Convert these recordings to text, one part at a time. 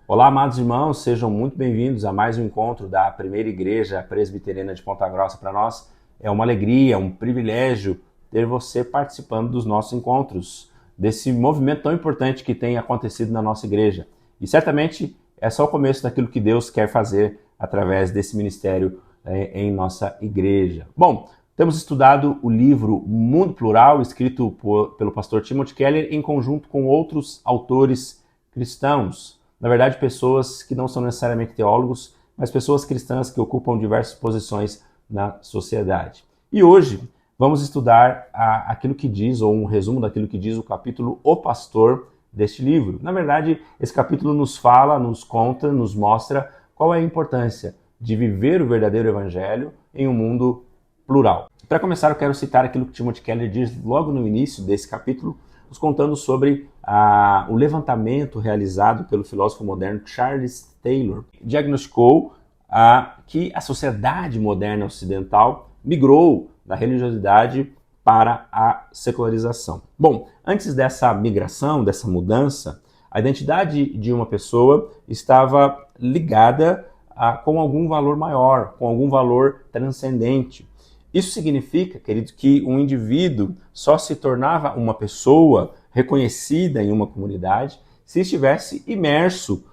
Olá, amados irmãos, sejam muito bem-vindos a mais um encontro da Primeira Igreja Presbiteriana de Ponta Grossa. Para nós é uma alegria, um privilégio ter você participando dos nossos encontros, desse movimento tão importante que tem acontecido na nossa igreja. E certamente é só o começo daquilo que Deus quer fazer através desse ministério em nossa igreja. Bom, temos estudado o livro Mundo Plural, escrito pelo pastor Timothy Keller, em conjunto com outros autores cristãos. Na verdade, pessoas que não são necessariamente teólogos, mas pessoas cristãs que ocupam diversas posições na sociedade. E hoje vamos estudar aquilo que diz, ou um resumo daquilo que diz o capítulo O Pastor deste livro. Na verdade, esse capítulo nos fala, nos conta, nos mostra qual é a importância de viver o verdadeiro evangelho em um mundo plural. Para começar, eu quero citar aquilo que Timothy Keller diz logo no início desse capítulo, nos contando sobre o levantamento realizado pelo filósofo moderno Charles Taylor. Diagnosticou que a sociedade moderna ocidental migrou da religiosidade para a secularização. Bom, antes dessa migração, dessa mudança, a identidade de uma pessoa estava ligada com algum valor maior, com algum valor transcendente. Isso significa, querido, que um indivíduo só se tornava uma pessoa reconhecida em uma comunidade se estivesse imerso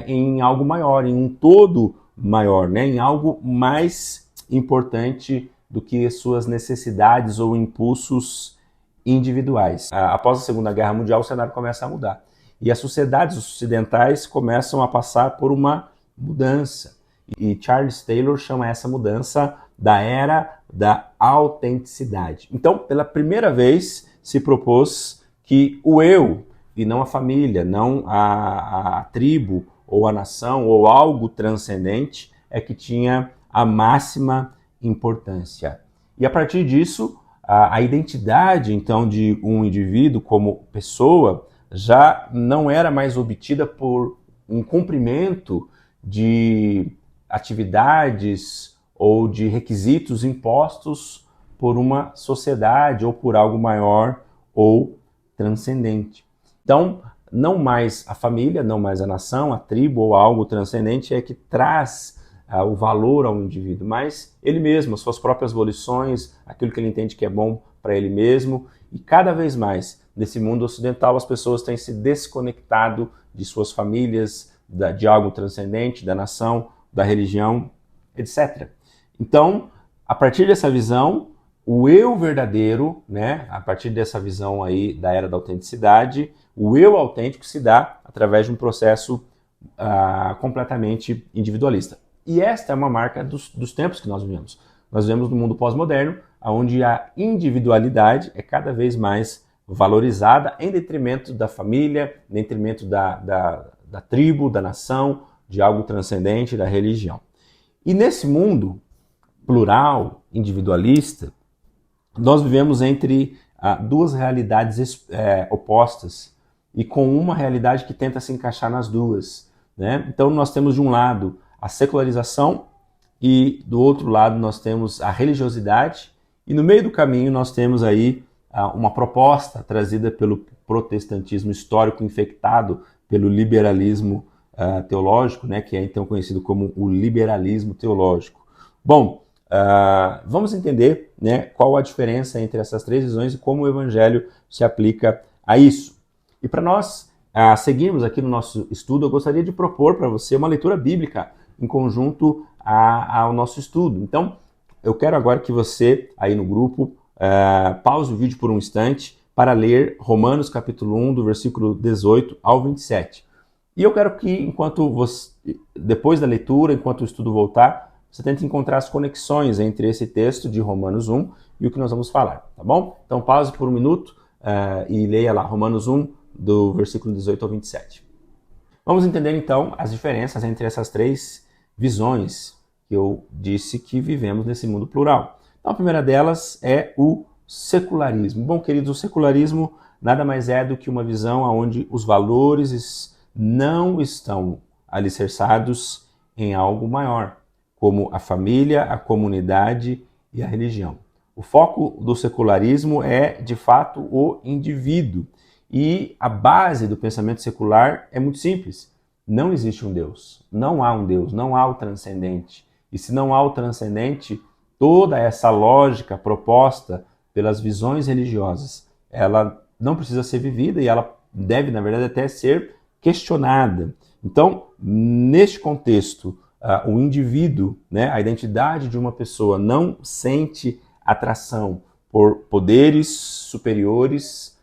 em algo maior, em um todo maior, né? Em algo mais importante do que suas necessidades ou impulsos individuais. Após a Segunda Guerra Mundial, o cenário começa a mudar. E as sociedades ocidentais começam a passar por uma mudança. E Charles Taylor chama essa mudança da era da autenticidade. Então, pela primeira vez, se propôs que o eu, e não a família, não a tribo, ou a nação, ou algo transcendente, é que tinha a máxima importância. E a partir disso, a identidade, então, de um indivíduo como pessoa já não era mais obtida por um cumprimento de atividades ou de requisitos impostos por uma sociedade ou por algo maior ou transcendente. Então, não mais a família, não mais a nação, a tribo ou algo transcendente é que traz o valor ao indivíduo, mas ele mesmo, as suas próprias volições, aquilo que ele entende que é bom para ele mesmo. E cada vez mais, nesse mundo ocidental, as pessoas têm se desconectado de suas famílias, de algo transcendente, da nação, da religião, etc. Então, a partir dessa visão, o eu verdadeiro, né, a partir dessa visão aí da era da autenticidade, o eu autêntico se dá através de um processo completamente individualista. E esta é uma marca dos tempos que nós vivemos. Nós vivemos no mundo pós-moderno, onde a individualidade é cada vez mais valorizada em detrimento da família, em detrimento da tribo, da nação, de algo transcendente, da religião. E nesse mundo plural, individualista, nós vivemos entre duas realidades opostas e com uma realidade que tenta se encaixar nas duas, né? Então nós temos de um lado a secularização e do outro lado nós temos a religiosidade e no meio do caminho nós temos aí uma proposta trazida pelo protestantismo histórico infectado pelo liberalismo teológico, né, que é então conhecido como o liberalismo teológico. Bom, vamos entender, né, qual a diferença entre essas três visões e como o evangelho se aplica a isso. E para nós seguirmos aqui no nosso estudo, eu gostaria de propor para você uma leitura bíblica em conjunto ao nosso estudo. Então, eu quero agora que você, aí no grupo, pause o vídeo por um instante para ler Romanos capítulo 1, do versículo 18 ao 27. E eu quero que, depois da leitura, enquanto o estudo voltar, você tente encontrar as conexões entre esse texto de Romanos 1 e o que nós vamos falar, tá bom? Então pause por um minuto e leia lá, Romanos 1, do versículo 18 ao 27. Vamos entender então as diferenças entre essas três visões que eu disse que vivemos nesse mundo plural. Então a primeira delas é o secularismo. Bom, queridos, o secularismo nada mais é do que uma visão onde os valores não estão alicerçados em algo maior, como a família, a comunidade e a religião. O foco do secularismo é, de fato, o indivíduo. E a base do pensamento secular é muito simples. não existe um Deus. Não há um Deus, não há o transcendente. E se não há o transcendente, toda essa lógica proposta pelas visões religiosas, ela não precisa ser vivida e ela deve, na verdade, até ser questionada. Então, neste contexto, o indivíduo, né, a identidade de uma pessoa não sente atração por poderes superiores,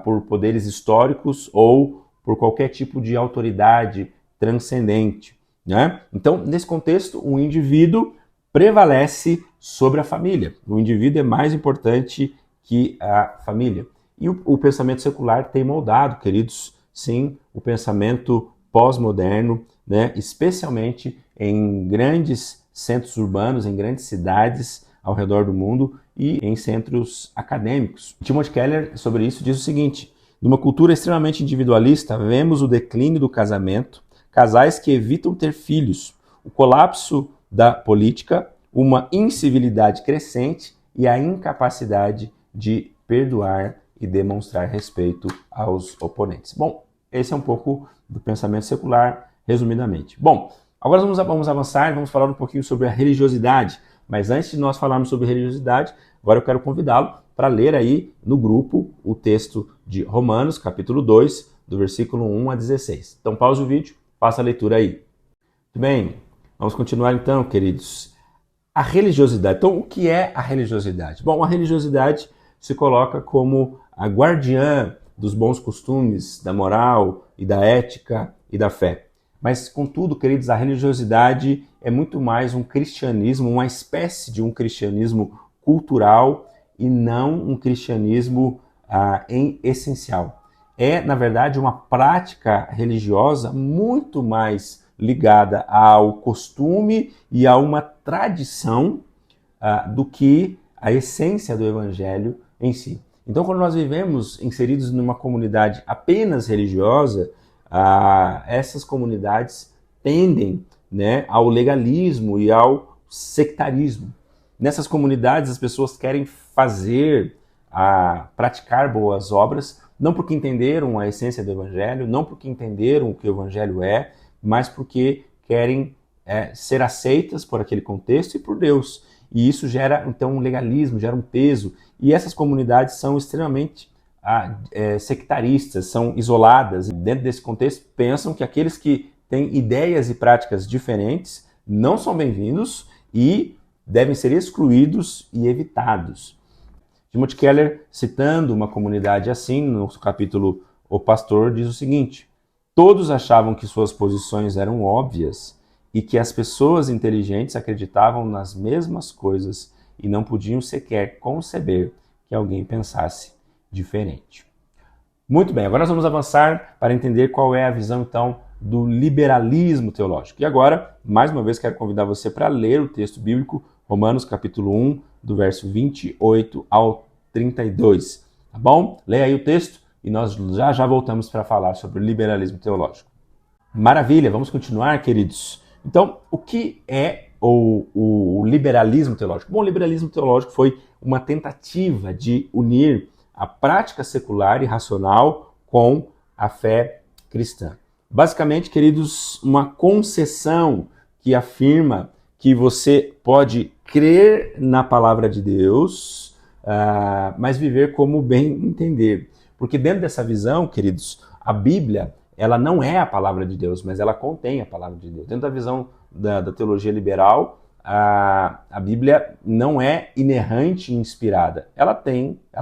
por poderes históricos ou por qualquer tipo de autoridade transcendente, né? Então, nesse contexto, o indivíduo prevalece sobre a família. O indivíduo é mais importante que a família. E o pensamento secular tem moldado, queridos, sim, o pensamento pós-moderno, né? Especialmente em grandes centros urbanos, em grandes cidades ao redor do mundo e em centros acadêmicos. Timothy Keller, sobre isso, diz o seguinte: numa cultura extremamente individualista, vemos o declínio do casamento, casais que evitam ter filhos, o colapso da política, uma incivilidade crescente e a incapacidade de perdoar e demonstrar respeito aos oponentes. Bom, esse é um pouco do pensamento secular, resumidamente. Bom, agora vamos avançar e vamos falar um pouquinho sobre a religiosidade. Mas antes de nós falarmos sobre religiosidade, agora eu quero convidá-lo para ler aí no grupo o texto de Romanos, capítulo 2, do versículo 1 a 16. Então pause o vídeo, faça a leitura aí. Muito bem, vamos continuar então, queridos. A religiosidade. Então, o que é a religiosidade? Bom, a religiosidade se coloca como a guardiã dos bons costumes, da moral e da ética e da fé. Mas, contudo, queridos, a religiosidade é muito mais um cristianismo, uma espécie de um cristianismo cultural e não um cristianismo em essencial. É, na verdade, uma prática religiosa muito mais ligada ao costume e a uma tradição do que a essência do evangelho em si. Então, quando nós vivemos inseridos numa comunidade apenas religiosa, essas comunidades tendem, né, ao legalismo e ao sectarismo. Nessas comunidades, as pessoas querem praticar boas obras, não porque entenderam a essência do evangelho, não porque entenderam o que o evangelho é, mas porque querem ser aceitas por aquele contexto e por Deus. E isso gera, então, um legalismo, gera um peso. E essas comunidades são extremamente sectaristas, são isoladas. Dentro desse contexto, pensam que aqueles que têm ideias e práticas diferentes não são bem-vindos e devem ser excluídos e evitados. Timothy Keller, citando uma comunidade assim, no capítulo O Pastor, diz o seguinte: todos achavam que suas posições eram óbvias e que as pessoas inteligentes acreditavam nas mesmas coisas e não podiam sequer conceber que alguém pensasse diferente. Muito bem, agora nós vamos avançar para entender qual é a visão, então, do liberalismo teológico. E agora, mais uma vez, quero convidar você para ler o texto bíblico, Romanos capítulo 1, do verso 28 ao 32. Tá bom? Leia aí o texto e nós já voltamos para falar sobre o liberalismo teológico. Maravilha, vamos continuar, queridos. Então, o que é o liberalismo teológico? Bom, o liberalismo teológico foi uma tentativa de unir a prática secular e racional com a fé cristã. Basicamente, queridos, uma concessão que afirma que você pode crer na palavra de Deus, mas viver como bem entender. Porque dentro dessa visão, queridos, a Bíblia, ela não é a palavra de Deus, mas ela contém a palavra de Deus. Dentro da visão da teologia liberal, a Bíblia não é inerrante e inspirada. Ela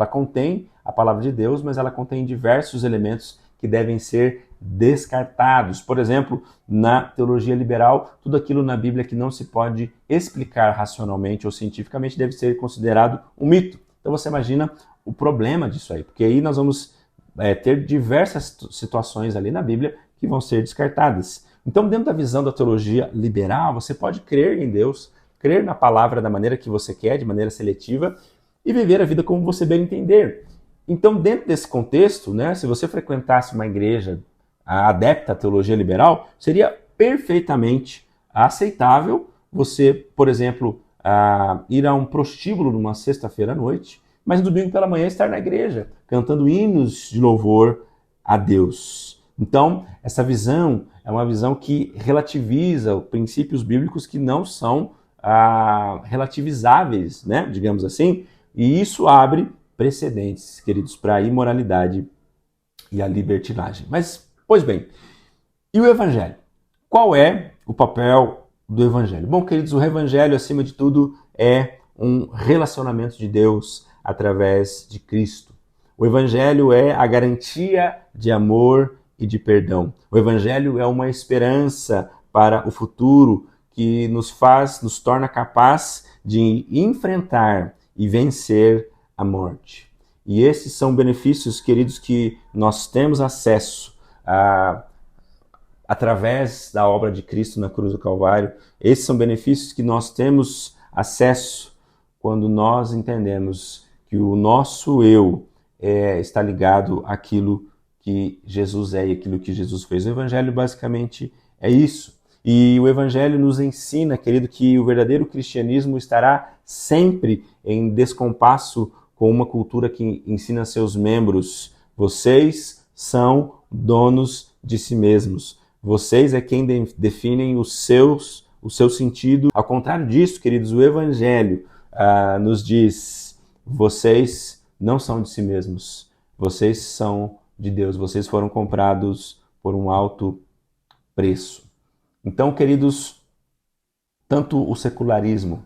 contém a palavra de Deus, mas ela contém diversos elementos que devem ser descartados. Por exemplo, na teologia liberal, tudo aquilo na Bíblia que não se pode explicar racionalmente ou cientificamente deve ser considerado um mito. Então você imagina o problema disso aí, porque aí nós vamos ter diversas situações ali na Bíblia que vão ser descartadas. Então, dentro da visão da teologia liberal, você pode crer em Deus, crer na palavra da maneira que você quer, de maneira seletiva, e viver a vida como você bem entender. Então, dentro desse contexto, né, se você frequentasse uma igreja adepta à teologia liberal, seria perfeitamente aceitável você, por exemplo, ir a um prostíbulo numa sexta-feira à noite, mas no domingo pela manhã estar na igreja, cantando hinos de louvor a Deus. Então, essa visão é uma visão que relativiza princípios bíblicos que não são relativizáveis, né? Digamos assim, e isso abre precedentes, queridos, para a imoralidade e a libertinagem. Mas, pois bem, e o Evangelho? Qual é o papel do Evangelho? Bom, queridos, o Evangelho, acima de tudo, é um relacionamento de Deus através de Cristo. O Evangelho é a garantia de amor e de perdão. O Evangelho é uma esperança para o futuro que nos torna capaz de enfrentar e vencer a morte. E esses são benefícios, queridos, que nós temos acesso através da obra de Cristo na cruz do Calvário. Esses são benefícios que nós temos acesso quando nós entendemos que o nosso eu está ligado àquilo que Jesus é e aquilo que Jesus fez. O Evangelho basicamente é isso. E o Evangelho nos ensina, querido, que o verdadeiro cristianismo estará sempre em descompasso com uma cultura que ensina a seus membros: vocês são donos de si mesmos. Vocês é quem definem o seu sentido. Ao contrário disso, queridos, o Evangelho nos diz: vocês não são de si mesmos, vocês são de Deus, vocês foram comprados por um alto preço. Então, queridos, tanto o secularismo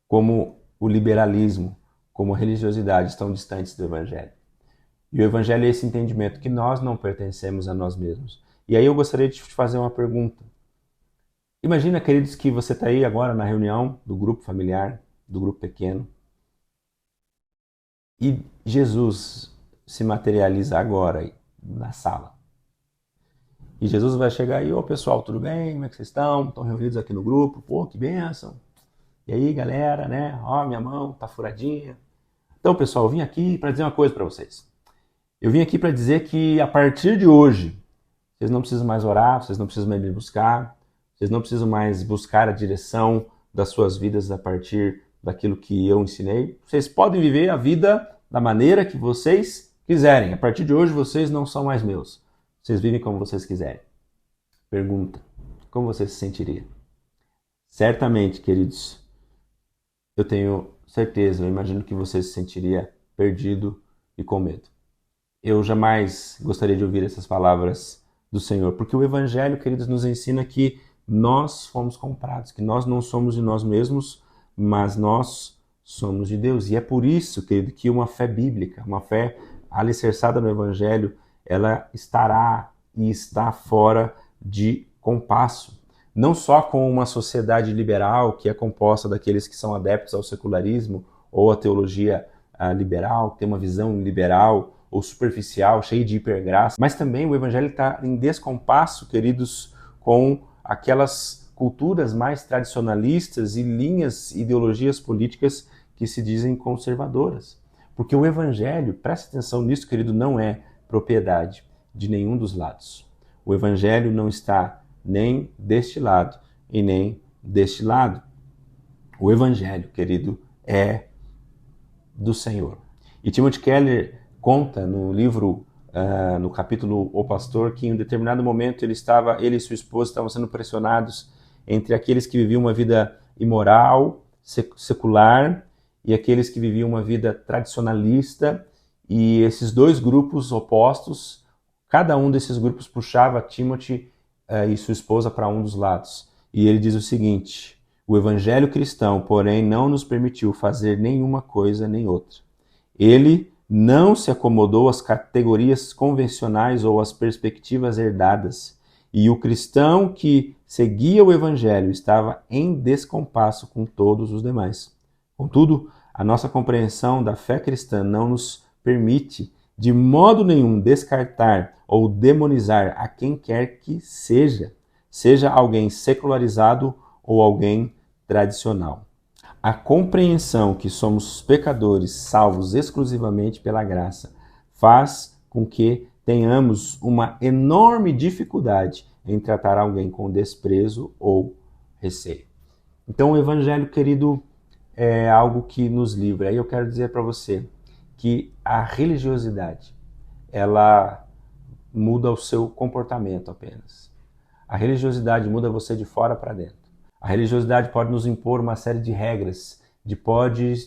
como o liberalismo, como a religiosidade estão distantes do Evangelho. E o Evangelho é esse entendimento que nós não pertencemos a nós mesmos. E aí eu gostaria de te fazer uma pergunta. Imagina, queridos, que você está aí agora na reunião do grupo familiar, do grupo pequeno, e Jesus se materializa agora na sala. E Jesus vai chegar aí: ô pessoal, tudo bem? Como é que vocês estão? Estão reunidos aqui no grupo? Pô, que bênção! E aí, galera, né? Ó, minha mão tá furadinha. Então, pessoal, eu vim aqui para dizer uma coisa para vocês. Eu vim aqui para dizer que a partir de hoje, vocês não precisam mais orar, vocês não precisam mais me buscar, vocês não precisam mais buscar a direção das suas vidas a partir daquilo que eu ensinei. Vocês podem viver a vida da maneira que vocês quiserem. A partir de hoje, vocês não são mais meus. Vocês vivem como vocês quiserem. Pergunta: como você se sentiria? Certamente, queridos, eu tenho certeza, eu imagino que você se sentiria perdido e com medo. Eu jamais gostaria de ouvir essas palavras do Senhor, porque o Evangelho, queridos, nos ensina que nós fomos comprados, que nós não somos de nós mesmos, mas nós somos de Deus. E é por isso, querido, que uma fé bíblica, uma fé alicerçada no Evangelho, ela estará e está fora de compasso. Não só com uma sociedade liberal, que é composta daqueles que são adeptos ao secularismo ou à teologia liberal, que tem uma visão liberal ou superficial, cheia de hipergraça, mas também o Evangelho está em descompasso, queridos, com aquelas culturas mais tradicionalistas e linhas, ideologias políticas que se dizem conservadoras. Porque o Evangelho, presta atenção nisso, querido, não é propriedade de nenhum dos lados. O Evangelho não está nem deste lado e nem deste lado. O Evangelho, querido, é do Senhor. E Timothy Keller conta no livro, no capítulo O Pastor, que em um determinado momento ele e sua esposa estavam sendo pressionados entre aqueles que viviam uma vida imoral, secular, e aqueles que viviam uma vida tradicionalista. E esses dois grupos opostos, cada um desses grupos puxava Timothy e sua esposa para um dos lados. E ele diz o seguinte: o Evangelho cristão, porém, não nos permitiu fazer nenhuma coisa nem outra. Ele não se acomodou às categorias convencionais ou às perspectivas herdadas. E o cristão que seguia o Evangelho estava em descompasso com todos os demais. Contudo, a nossa compreensão da fé cristã não nos permite de modo nenhum descartar ou demonizar a quem quer que seja alguém secularizado ou alguém tradicional. A compreensão que somos pecadores salvos exclusivamente pela graça faz com que tenhamos uma enorme dificuldade em tratar alguém com desprezo ou receio. Então o Evangelho, querido, é algo que nos livra. Aí eu quero dizer para você que a religiosidade, ela muda o seu comportamento apenas. A religiosidade muda você de fora para dentro. A religiosidade pode nos impor uma série de regras, de pode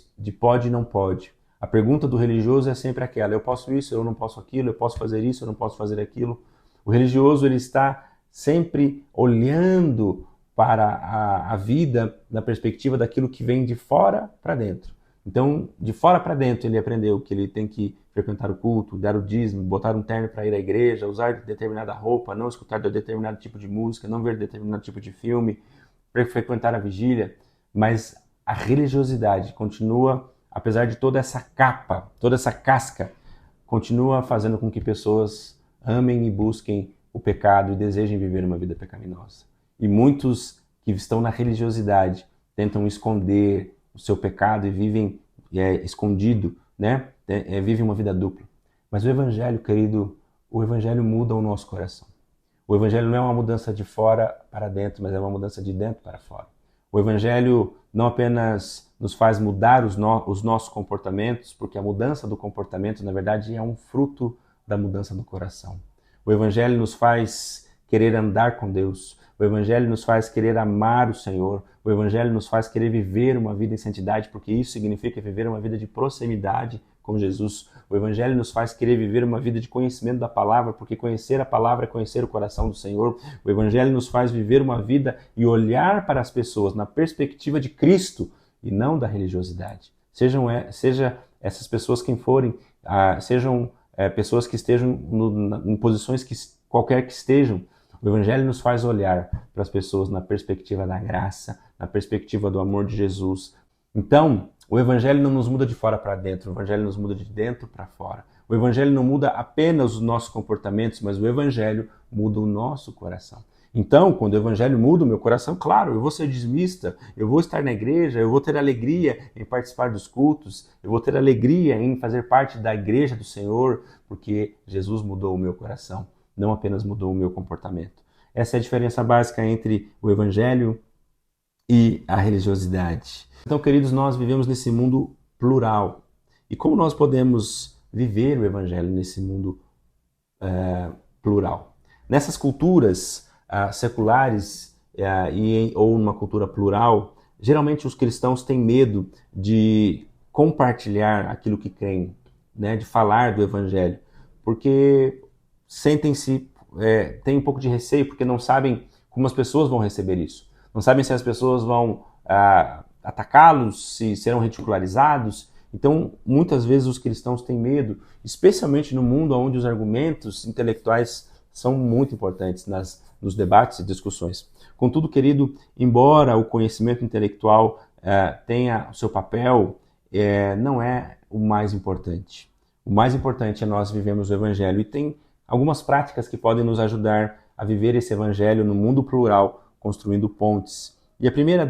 e não pode. A pergunta do religioso é sempre aquela: eu posso isso, eu não posso aquilo, eu posso fazer isso, eu não posso fazer aquilo. O religioso ele está sempre olhando para a vida na perspectiva daquilo que vem de fora para dentro. Então, de fora para dentro, ele aprendeu que ele tem que frequentar o culto, dar o dízimo, botar um terno para ir à igreja, usar determinada roupa, não escutar determinado tipo de música, não ver determinado tipo de filme, frequentar a vigília. Mas a religiosidade continua, apesar de toda essa capa, toda essa casca, continua fazendo com que pessoas amem e busquem o pecado e desejem viver uma vida pecaminosa. E muitos que estão na religiosidade tentam esconder o seu pecado e vivem escondido, né? Vivem uma vida dupla. Mas o Evangelho, querido, o Evangelho muda o nosso coração. O Evangelho não é uma mudança de fora para dentro, mas é uma mudança de dentro para fora. O Evangelho não apenas nos faz mudar os nossos comportamentos, porque a mudança do comportamento, na verdade, é um fruto da mudança do coração. O Evangelho nos faz querer andar com Deus. O Evangelho nos faz querer amar o Senhor. O Evangelho nos faz querer viver uma vida em santidade, porque isso significa viver uma vida de proximidade com Jesus. O Evangelho nos faz querer viver uma vida de conhecimento da palavra, porque conhecer a palavra é conhecer o coração do Senhor. O Evangelho nos faz viver uma vida e olhar para as pessoas na perspectiva de Cristo e não da religiosidade. Seja essas pessoas quem forem, sejam pessoas que estejam em posições qualquer que estejam, o Evangelho nos faz olhar para as pessoas na perspectiva da graça, na perspectiva do amor de Jesus. Então, o Evangelho não nos muda de fora para dentro, o Evangelho nos muda de dentro para fora. O Evangelho não muda apenas os nossos comportamentos, mas o Evangelho muda o nosso coração. Então, quando o Evangelho muda o meu coração, claro, eu vou ser dizimista, eu vou estar na igreja, eu vou ter alegria em participar dos cultos, eu vou ter alegria em fazer parte da igreja do Senhor, porque Jesus mudou o meu coração, não apenas mudou o meu comportamento. Essa é a diferença básica entre o Evangelho e a religiosidade. Então, queridos, nós vivemos nesse mundo plural. E como nós podemos viver o Evangelho nesse mundo plural? Nessas culturas seculares ou numa cultura plural, geralmente os cristãos têm medo de compartilhar aquilo que creem, né, de falar do Evangelho, porque têm um pouco de receio, porque não sabem como as pessoas vão receber isso. Não sabem se as pessoas vão atacá-los, se serão ridicularizados. Então, muitas vezes os cristãos têm medo, especialmente no mundo onde os argumentos intelectuais são muito importantes nos debates e discussões. Contudo, querido, embora o conhecimento intelectual tenha o seu papel, não é o mais importante. O mais importante é nós vivemos o Evangelho, e tem algumas práticas que podem nos ajudar a viver esse Evangelho no mundo plural, construindo pontes. E a primeira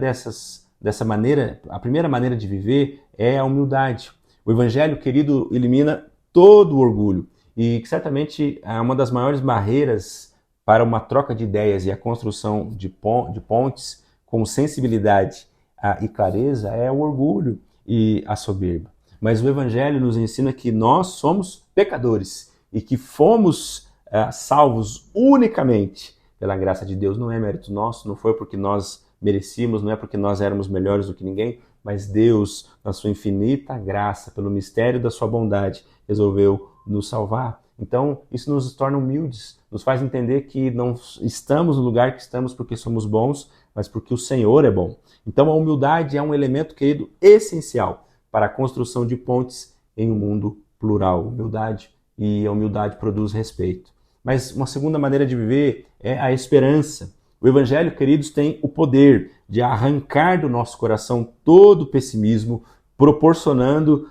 maneira de viver é a humildade. O Evangelho, querido, elimina todo o orgulho, e que certamente é uma das maiores barreiras para uma troca de ideias e a construção de pontes com sensibilidade e clareza é o orgulho e a soberba. Mas o Evangelho nos ensina que nós somos pecadores e que fomos salvos unicamente pela graça de Deus. Não é mérito nosso, não foi porque nós merecíamos, não é porque nós éramos melhores do que ninguém, mas Deus, na sua infinita graça, pelo mistério da sua bondade, resolveu nos salvar. Então, isso nos torna humildes, nos faz entender que não estamos no lugar que estamos porque somos bons, mas porque o Senhor é bom. Então, a humildade é um elemento, querido, essencial para a construção de pontes em um mundo plural. E a humildade produz respeito. Mas uma segunda maneira de viver é a esperança. O Evangelho, queridos, tem o poder de arrancar do nosso coração todo o pessimismo, proporcionando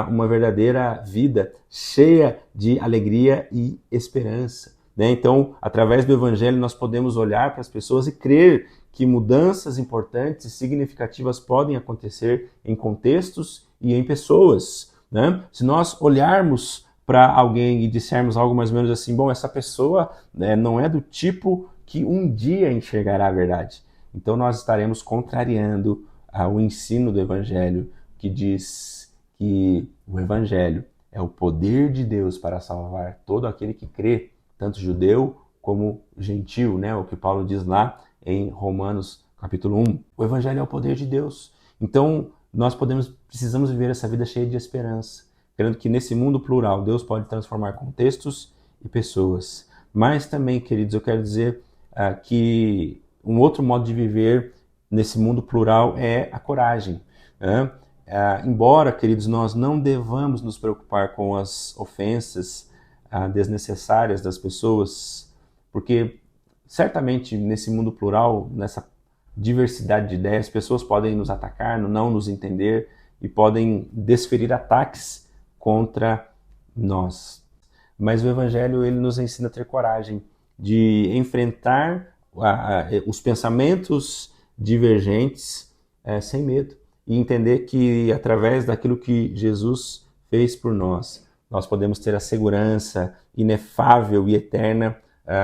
uma verdadeira vida cheia de alegria e esperança, né? Então, através do Evangelho, nós podemos olhar para as pessoas e crer que mudanças importantes e significativas podem acontecer em contextos e em pessoas, né? Se nós olharmos para alguém e dissermos algo mais ou menos assim, bom, essa pessoa não é do tipo que um dia enxergará a verdade. Então nós estaremos contrariando o ensino do Evangelho, que diz que o Evangelho é o poder de Deus para salvar todo aquele que crê, tanto judeu como gentil, né? O que Paulo diz lá em Romanos capítulo 1. O Evangelho é o poder de Deus. Então, nós precisamos viver essa vida cheia de esperança, crendo que nesse mundo plural Deus pode transformar contextos e pessoas. Mas também, queridos, eu quero dizer que um outro modo de viver nesse mundo plural é a coragem. Né? Embora, queridos, nós não devamos nos preocupar com as ofensas desnecessárias das pessoas, porque certamente nesse mundo plural, nessa diversidade de ideias, pessoas podem nos atacar, não nos entender e podem desferir ataques contra nós. Mas o Evangelho ele nos ensina a ter coragem de enfrentar os pensamentos divergentes sem medo e entender que através daquilo que Jesus fez por nós, nós podemos ter a segurança inefável e eterna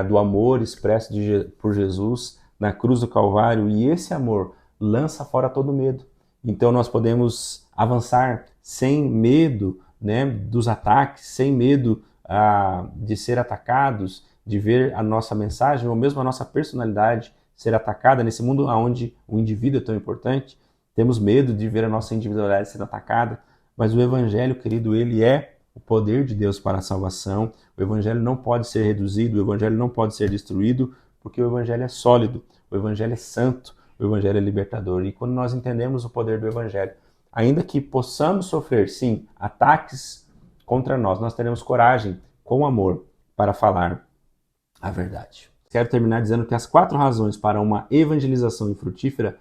do amor expresso por Jesus na cruz do Calvário, e esse amor lança fora todo medo. Então nós podemos avançar sem medo, né, dos ataques, sem medo de ser atacados, de ver a nossa mensagem ou mesmo a nossa personalidade ser atacada nesse mundo onde o indivíduo é tão importante. Temos medo de ver a nossa individualidade sendo atacada, mas o Evangelho, querido, ele é o poder de Deus para a salvação. O Evangelho não pode ser reduzido, o Evangelho não pode ser destruído, porque o Evangelho é sólido, o Evangelho é santo, o Evangelho é libertador. E quando nós entendemos o poder do Evangelho, ainda que possamos sofrer, sim, ataques contra nós, nós teremos coragem, com amor, para falar a verdade. Quero terminar dizendo que as 4 razões para uma evangelização infrutífera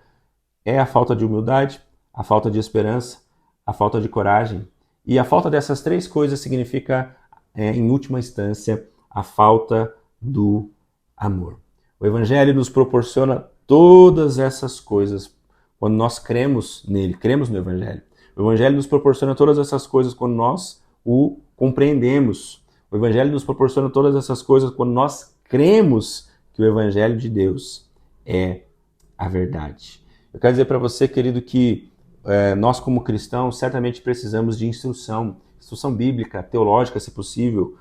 é a falta de humildade, a falta de esperança, a falta de coragem. E a falta dessas 3 coisas significa, em última instância, a falta do amor. O Evangelho nos proporciona todas essas coisas quando nós cremos nele, cremos no Evangelho. O Evangelho nos proporciona todas essas coisas quando nós o compreendemos. O Evangelho nos proporciona todas essas coisas quando nós cremos que o Evangelho de Deus é a verdade. Eu quero dizer para você, querido, que nós como cristãos certamente precisamos de instrução bíblica, teológica, se possível,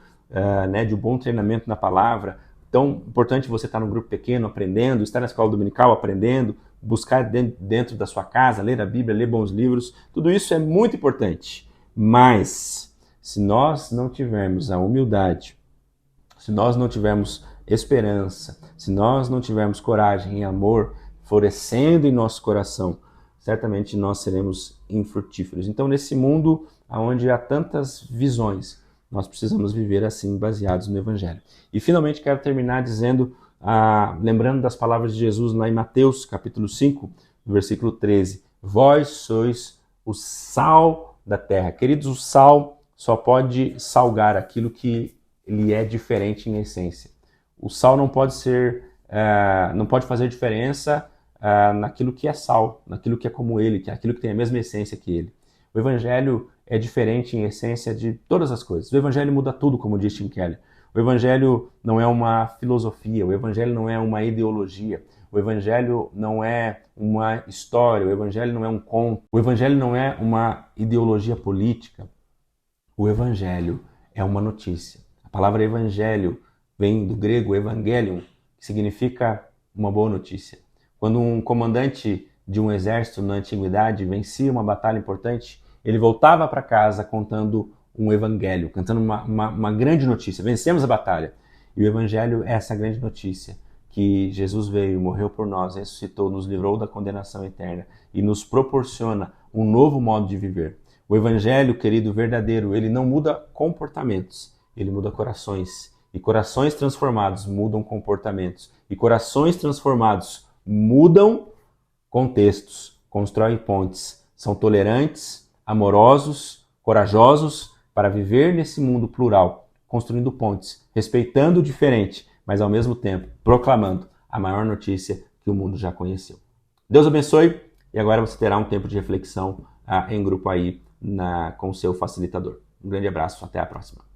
de um bom treinamento na palavra. Então, importante você estar num grupo pequeno, aprendendo, estar na escola dominical, aprendendo, buscar dentro da sua casa, ler a Bíblia, ler bons livros. Tudo isso é muito importante. Mas, se nós não tivermos a humildade, se nós não tivermos esperança, se nós não tivermos coragem e amor florescendo em nosso coração, certamente nós seremos infrutíferos. Então, nesse mundo onde há tantas visões, nós precisamos viver assim, baseados no Evangelho. E finalmente quero terminar dizendo, lembrando das palavras de Jesus lá em Mateus, capítulo 5, versículo 13. Vós sois o sal da terra. Queridos, o sal só pode salgar aquilo que ele é diferente em essência. O sal não pode fazer diferença naquilo que é sal, naquilo que é como ele, que é aquilo que tem a mesma essência que ele. O Evangelho é diferente em essência de todas as coisas. O Evangelho muda tudo, como diz Tim Keller. O Evangelho não é uma filosofia, o Evangelho não é uma ideologia, o Evangelho não é uma história, o Evangelho não é um conto, o Evangelho não é uma ideologia política. O Evangelho é uma notícia. A palavra Evangelho vem do grego Evangelion, que significa uma boa notícia. Quando um comandante de um exército na antiguidade vencia uma batalha importante, ele voltava para casa contando um evangelho, cantando uma grande notícia. Vencemos a batalha. E o Evangelho é essa grande notícia, que Jesus veio, morreu por nós, ressuscitou, nos livrou da condenação eterna e nos proporciona um novo modo de viver. O Evangelho, querido, verdadeiro, ele não muda comportamentos, ele muda corações. E corações transformados mudam comportamentos. E corações transformados mudam contextos, constroem pontes, são tolerantes, amorosos, corajosos para viver nesse mundo plural, construindo pontes, respeitando o diferente, mas ao mesmo tempo proclamando a maior notícia que o mundo já conheceu. Deus abençoe e agora você terá um tempo de reflexão em grupo aí com o seu facilitador. Um grande abraço, até a próxima.